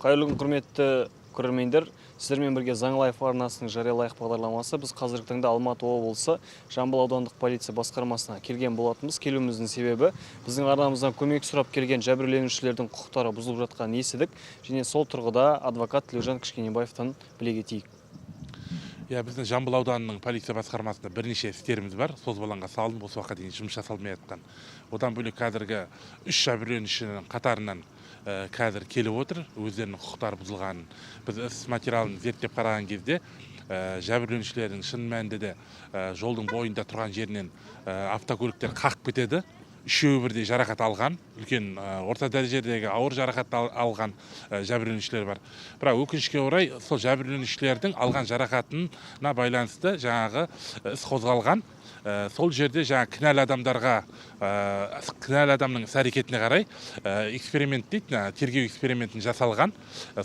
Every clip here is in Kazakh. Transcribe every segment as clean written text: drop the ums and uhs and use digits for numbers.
Қайырлы күн, құрметті көрермендер. Сіздермен бірге Заң Лайф арнасының жариялайық бағдарламасы. Біз қазіргі таңда Алматы облысы Жамбыл аудандық полиция басқармасына келген болатынбыз. Келуіміздің себебі біздің арнамыздан көмек сұрап келген жәбірленушілердің құқықтары бұзылып жатқанын естідік. Және сол тұрғыда адвокат Тілеужан Кішкенебаевтан біле кетейік. Біздің Жамбыл ауданының полиция басқармасында бірнеше істеріміз бар. Созбалаңға салынып, осы уақытқа дейін жұмыс жасалмай жатқан. Одан бөлек қазіргі 3 жәбірленушінің қатарынан қазір келіп отыр, өздерінің құқықтары бұзылғанын. Біз іс материалын зерттеп қараған кезде жәбірленушілердің шын мәнінде де жолдың бойында тұрған жерінен автокөліктер қақып кетеді. Үшеуі бірдей жарақат алған, үлкен орта дәрежедегі ауыр жарақат алған жәбірленушілер бар. Бірақ өкінішке орай сол жәбірленушілердің алған жарақатына байланысты жаңағы іс қозғалған. Сол жерде жаңа кінәлі адамдарға, кінәлі адамның іс әрекетіне қарай эксперимент дейді, тергеу экспериментін жасалған.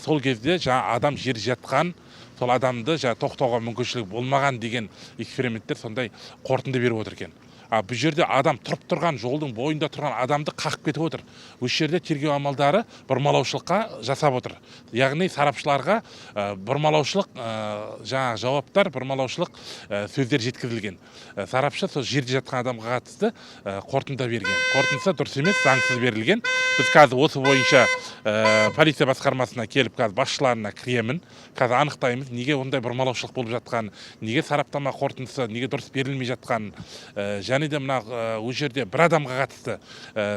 Сол кезде жаңа адам жер жатқан, сол адамды тоқтауға мүмкіншілік болмаған деген эксперименттер сондай қорытынды беріп отыр екен. Бұл жерде адам тұрып тұрған, жолдың бойында тұрған адамды қақып кетіп отыр. Осы жерде тергеу амалдары бұрмалаушылыққа жасап отыр. Яғни сарапшыларға бұрмалаушылық жаңа жауаптар, бұрмалаушылық сөздер жеткізілген. Сарапшы сол жерде жатқан адамға қатысты қорытынды берген. Қорытындысы дұрыс емес, заңсыз берілген. Біз қазір осы бойынша полиция басқармасына келіп, қазір басшыларына кіремін. Қазір анықтаймыз, неге ондай бұрмалаушылық болып жатқанын, неге сараптама қорытындысы, неге дұрыс берілмей жатқанын, және де мына ол жерде бір адамға қатысты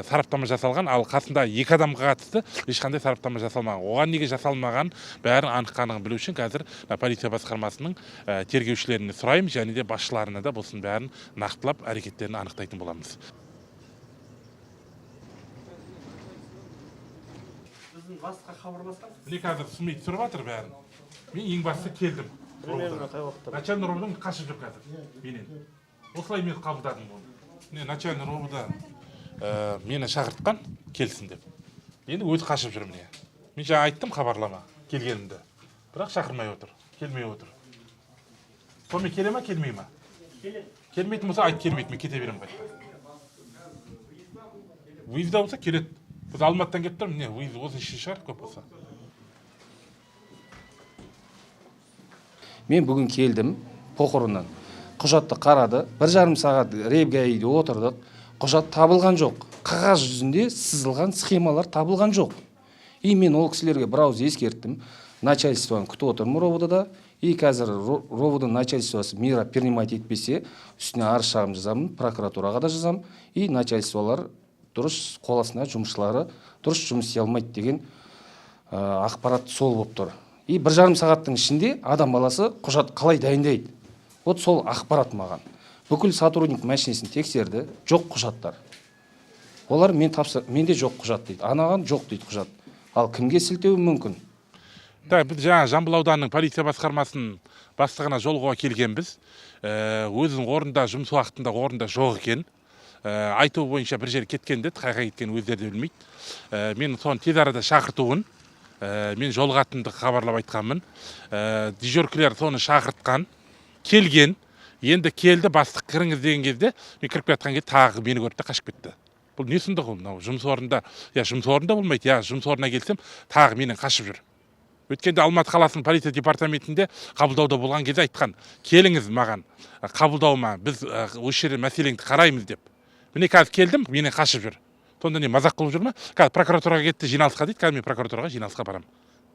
сараптама жасалған, ал қасында 2 адамға қатысты ешқандай сараптама жасалмаған. Оған неге жасалмаған, бәрін анық-қанығын білу үшін қазір полиция басқармасының тергеушілеріне сұраймыз, және де басшыларына да болсын бәрін нақтылап әрекеттерін анықтайтын боламыз. Біздің басқа хабарласқан? Міне қазір түсінбей түсіріп жатыр бәрін. Мен ең басты келдім. Начальный рободан қашып жүр қазір менен. Осылай мен қабылдадым оны. Начальный робода мені шақыртқан, келсін деп. Енді өзі қашып жүр міне. Мен жаңа айттым хабарлама келгенімді. Бірақ шақырмай отыр, келмей отыр. Сонымен келе ма, келмей ма? Келмейтін болса айт келмейді, мен кете берем қайтқа. Выезда болса келеді. Біз Алматыдан келіп тұрмын, міне выезд осы іші шығар көп болса. Мен бүгін келдім Поқорынан. Құжатты қарады, 1,5 сағат рейд-гаиде отырдық. Құжат табылған жоқ. Қағаз жүзінде сызылған схемалар табылған жоқ. Мен ол кісілерге бірауыз ескерттім. Начальствоны күтіп отырмын рободада. Қазір рободың начальствосы мера принимать етпесе, үстіне арыз шағым жазамын, прокуратураға да жазамын. Начальстволар дұрыс қоласына жұмысшылары дұрыс жұмыс істей алмайды деген ақпарат сол болып тұр. 1,5 сағаттың ішінде адам баласы құжат қалай дайындайды? Вот сол ақпарат маған. Бүкіл сотрудник машинесін тексерді, жоқ құжаттар. Олар менде жоқ құжат дейді. Анаған жоқ дейді құжат. Ал кімге сілтеуі мүмкін? Біз жаңа Жамбыл ауданының полиция басқармасының бастығына жолығуға келгенбіз. Өзінің орында, жұмыс уақытында орында жоқ екен. Айту бойынша бір жер кеткен деді, қайға кеткен өздері де білмейді. Мен соны тез арада шақыртуын, мен жолығатынды хабарлап айтқанмын. Дежуркілер соны шақыртқан. Келген, енді келді, бастық кіріңіз деген кезде, мен кіріп жатқан кезде тағы мені көрді де қашып кетті. Бұл не сұмдық ол? Жұмыс орнында, жұмыс орнында болмайды, жұмыс орнына келсем, тағы менен қашып жүр. Өткенде Алматы қаласының полиция департаментінде қабылдауда болған кезде айтқан, келіңіз маған, қабылдауыма, біз осы жерде мәселеңді қараймыз деп. Міне қазір келдім, менен қашып жүр. Сонда не мазақ қылып жүр ма? Қазір прокуратураға кетті, жиналысқа дейді, қазір мен прокуратураға жиналысқа барам.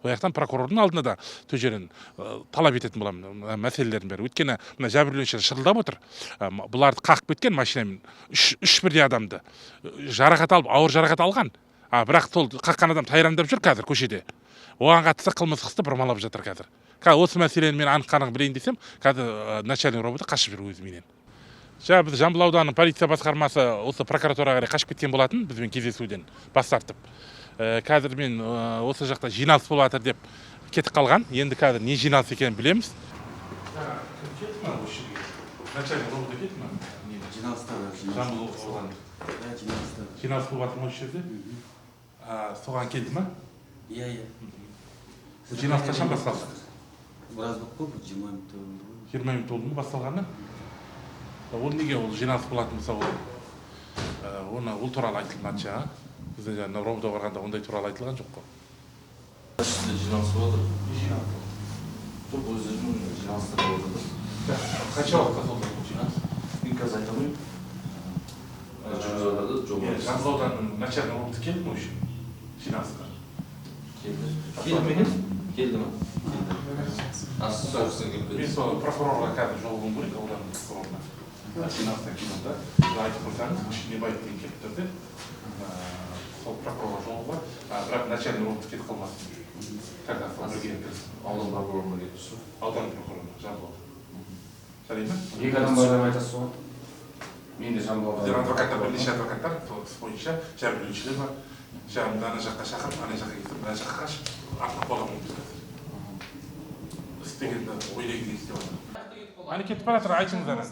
Ояқтан прокурордың алдына да төжерін талап ететін боламын мәселелерін бәрі. Өйткені мына жәбірленушілер шырылдап отыр. Бұларды қақып кеткен машинамен 3 бірдей адамды жарақат алып, ауыр жарақат алған. Бірақ сол қаққан адам тайрандап жүр қазір көшеде. Оған қатысты қылмыстық істі бұрмалап жатыр қазір. Осы мәселені мен анық-қанығын білейін десем, қазір начальный роботы қашып жүр өзі менен. Біз Жамбыл ауданының полиция басқармасы осы прокуратураға қарай қашып кеткен болатын, бізбен кездесуден бас тартып. Қазір мен осы жақта жиналыс болып жатыр деп кетіп қалған. Енді қазір не жиналыс екенін білеміз. Кетті ма осы жерге? Начальный робода кетті ма? Жиналыстан. Жамбыл болған. Жиналыс болып жатыр ма осы жерде? Соған келді ма? Иә. Жиналыс қашан басталды? Біраз болып қой, 20 минут болды. 20 минут болды ма басталғаны? Ол неге ол жиналыс болатын болса ол туралы айтылмады жаңа. Біздің робода барғанда ондай туралы айтылған жоқ қой. Сізде жиналысып отыр. Жоқ, өздерінің жиналыстары отыр. Қанша уақытта сол жиналыс? Мен қазір айта алмаймын. Жүргізіп жатырды, жоба. Жамбыл ауданының начальный орынды келді ме еще жиналысқа? Келді ме? Келді ма? Асысың келді. Мен сол прокурорға қазір жолығуым керек, ауданның прокурорына. Жиналыстан кейін да айтып қойсаңыз, кішкене байып деген келіп тұрды. Сол прокурорға жолығуға, бірақ начальный орынды кетіп қалмасын. Тогда сол бірге кірсін. Аудан прокурорына кетті. Аудан прокурорына, Жамбыл. Жарай ма? Екі адам байлап айтасыз ғой. Мен де Жамбыл Біздер адвокаттар, бірнеше адвокаттар, сол іс бойынша жәбірленушілер бар. Жаңағыда ана жаққа шақырып, ана жаққа кетіп, мына жаққа қашып, артық боламын біз қазір. Істегенді ойлайды деген істеп жатыр. Ана кетіп бара жатыр, айтыңыз ана.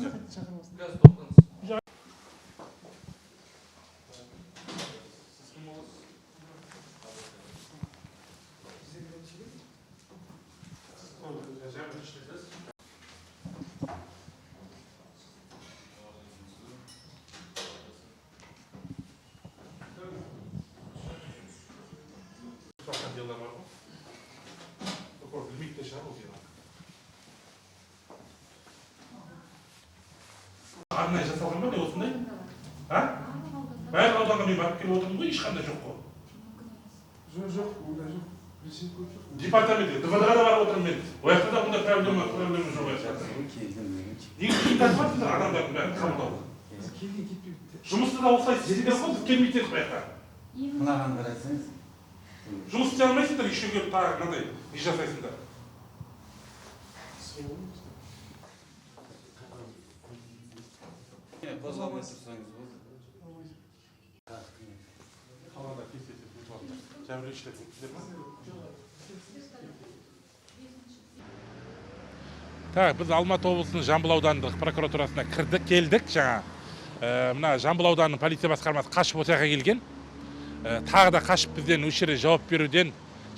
Делар бар ғой. Прокурор білмейді де шығар ол делар. Арнайы жасалған ба не осындай? Бәрі ауданға мен барып келіп отырмын ғой, ешқандай жоқ қой. Жоқ, ондай жоқ. Департаментке, ДВД-ға да барып отырмын мен. Ояқта да бұндай проблема жоқ ояқта. Неге кейін тартып жатсыңдар адамдардың бәрін қабылдауға? Жұмысты да осылай істейсіңдер ғой, біз келмейтінбіз ояққа. Мынаған бір айтсаңыз. Жұмыс істей алмайсыңдар, еще келіп тағы мынандай не жасайсыңдар. Қозғалмай тұрсаңыз болды. Қалада кездесіп өтіп жатыр. Жәбірленушілер өткіздер ме? Так, біз Алматы облысының Жамбыл аудандық прокуратурасына келдік жаңа. Мына Жамбыл ауданының полиция басқармасы қашып осыяққа келген. Тағы да қашып бізден осы жерде жауап беруден,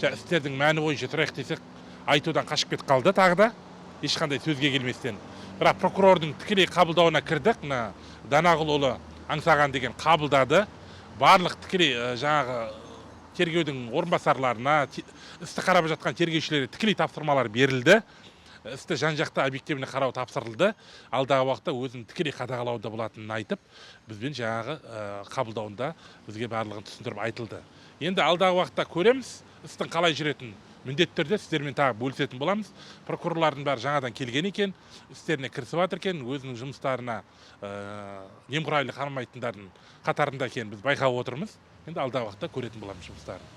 істердің мәні бойынша тұрайық десек, айтудан қашып кетіп қалды тағы да, ешқандай сөзге келместен. Бірақ прокурордың тікелей қабылдауына кірдік, мына Данағұлұлы аңсаған деген қабылдады. Барлық тікелей жаңағы тергеудің орынбасарларына, істі қарап жатқан тергеушілерге тікелей тапсырмалар берілді. Істі жан-жақты объективіне қарау тапсырылды. Алдағы уақытта өзін тікелей қадағалауда болатынын айтып, бізбен жаңағы қабылдауында бізге барлығын түсіндіріп айтылды. Енді алдағы уақытта көреміз, істің қалай жүретін міндетті түрде сіздермен тағы бөлісетін боламыз. Прокурорлардың бәрі жаңадан келген екен, істеріне кірісіп жатыр екен, өзінің жұмыстарына немқұрайлы қарамайтындардың қатарында екенін біз байқап отырмыз. Енді алдағы уақытта көретін боламыз жұмыстарын.